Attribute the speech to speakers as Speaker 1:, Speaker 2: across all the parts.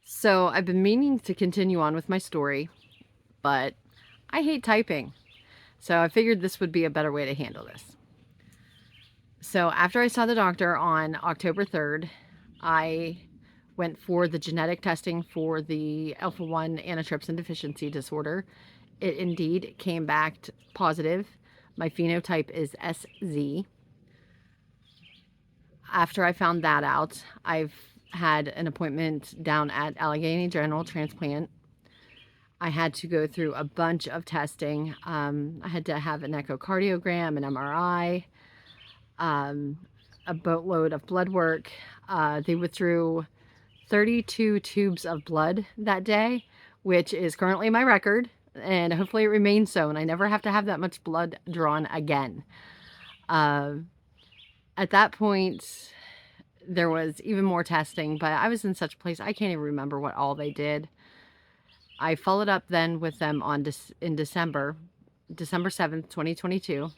Speaker 1: So I've been meaning to continue on with my story, but I hate typing. So I figured this would be a better way to handle this. So after I saw the doctor on October 3rd, I went for the genetic testing for the alpha 1 antitrypsin deficiency disorder. It indeed came back positive. My phenotype is SZ. After I found that out, I've had an appointment down at Allegheny General Transplant. I had to go through a bunch of testing. I had to have an echocardiogram, an MRI, a boatload of blood work. They withdrew 32 tubes of blood that day, which is currently my record, and hopefully it remains so, and I never have to have that much blood drawn again. Uh, at that point, there was even more testing, but I was in such a place, I can't even remember what all they did. I followed up then with them in December 7th, 2022.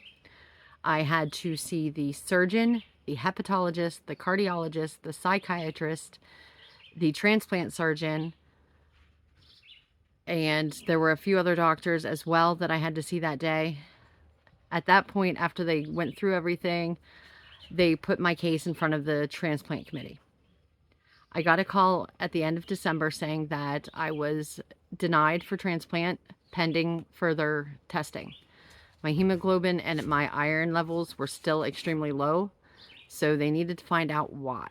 Speaker 1: I had to see the surgeon, the hepatologist, the cardiologist, the psychiatrist, the transplant surgeon, and there were a few other doctors as well that I had to see that day. At that point, after they went through everything, they put my case in front of the transplant committee. I got a call at the end of December saying that I was denied for transplant pending further testing. My hemoglobin and my iron levels were still extremely low, so they needed to find out why.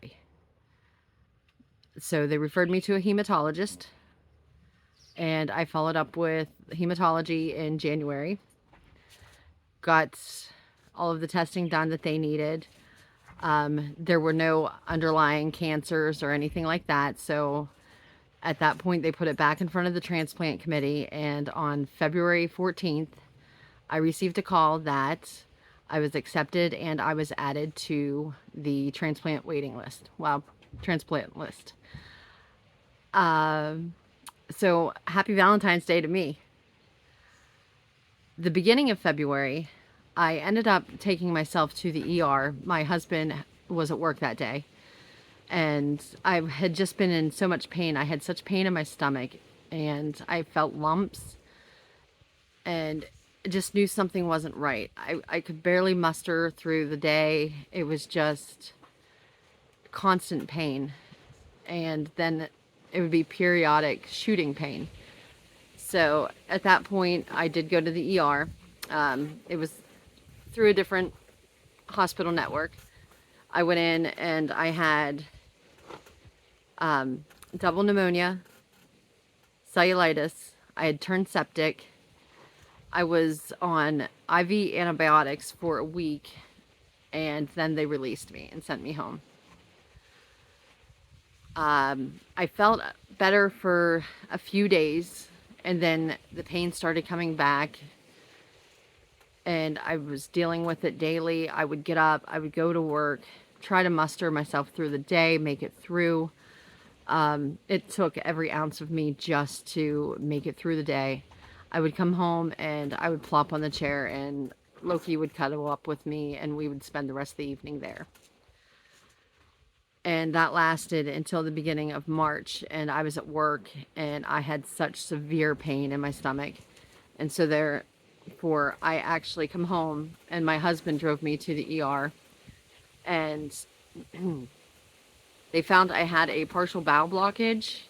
Speaker 1: So they referred me to a hematologist, and I followed up with hematology in January. Got all of the testing done that they needed. There were no underlying cancers or anything like that, so at that point they put it back in front of the transplant committee, and on February 14th I received a call that I was accepted and I was added to the transplant waiting list. Well, transplant list. So happy Valentine's Day to me. The beginning of February, I ended up taking myself to the ER. My husband was at work that day, and I had just been in so much pain. I had such pain in my stomach, and I felt lumps, and just knew something wasn't right. I could barely muster through the day. It was just constant pain, and then it would be periodic shooting pain. So at that point, I did go to the ER. It was through a different hospital network. I went in and I had double pneumonia, cellulitis. I had turned septic. I was on IV antibiotics for a week, and then they released me and sent me home. I felt better for a few days, and then the pain started coming back, and I was dealing with it daily. I would get up, I would go to work, try to muster myself through the day, make it through. It took every ounce of me just to make it through the day. I would come home and I would plop on the chair, and Loki would cuddle up with me, and we would spend the rest of the evening there. And that lasted until the beginning of March, and I was at work and I had such severe pain in my stomach. And so therefore I actually come home, and my husband drove me to the ER, and they found I had a partial bowel blockage,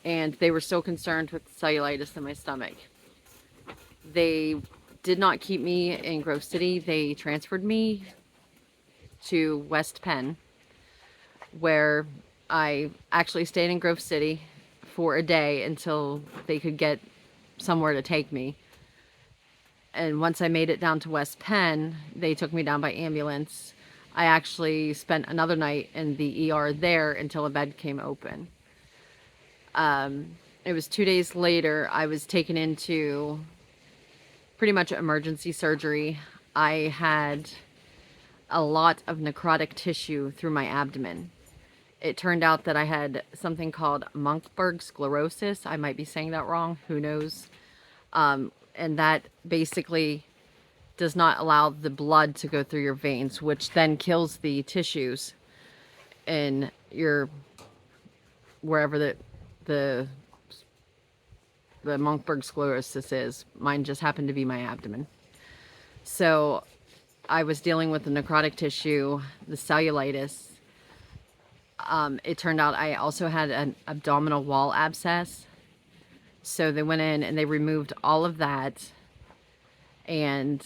Speaker 1: and they were so concerned with cellulitis in my stomach. They did not keep me in Grove City. They transferred me to West Penn, where I actually stayed in Grove City for a day until they could get somewhere to take me. And once I made it down to West Penn, they took me down by ambulance. I actually spent another night in the ER there until a bed came open. It was 2 days later, I was taken into pretty much emergency surgery. I had a lot of necrotic tissue through my abdomen. It turned out that I had something called Monkberg sclerosis. I might be saying that wrong, who knows. And that basically does not allow the blood to go through your veins, which then kills the tissues in your, wherever the the Monkberg sclerosis is. Mine just happened to be my abdomen. So I was dealing with the necrotic tissue, the cellulitis. It turned out I also had an abdominal wall abscess. So they went in and they removed all of that. And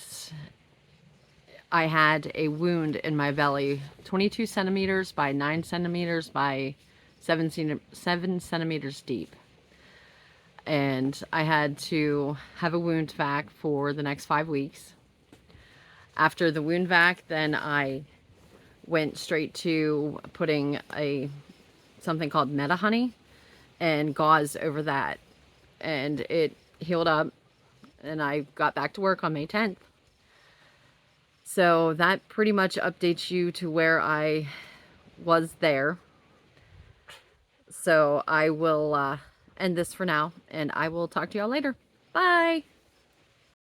Speaker 1: I had a wound in my belly, 22 centimeters by 9 centimeters by 7 centimeters deep. And I had to have a wound vac for the next 5 weeks. After the wound vac, then I went straight to putting something called Meta Honey and gauze over that. And it healed up, and I got back to work on May 10th. So that pretty much updates you to where I was there. So I will end this for now, and I will talk to y'all later. Bye!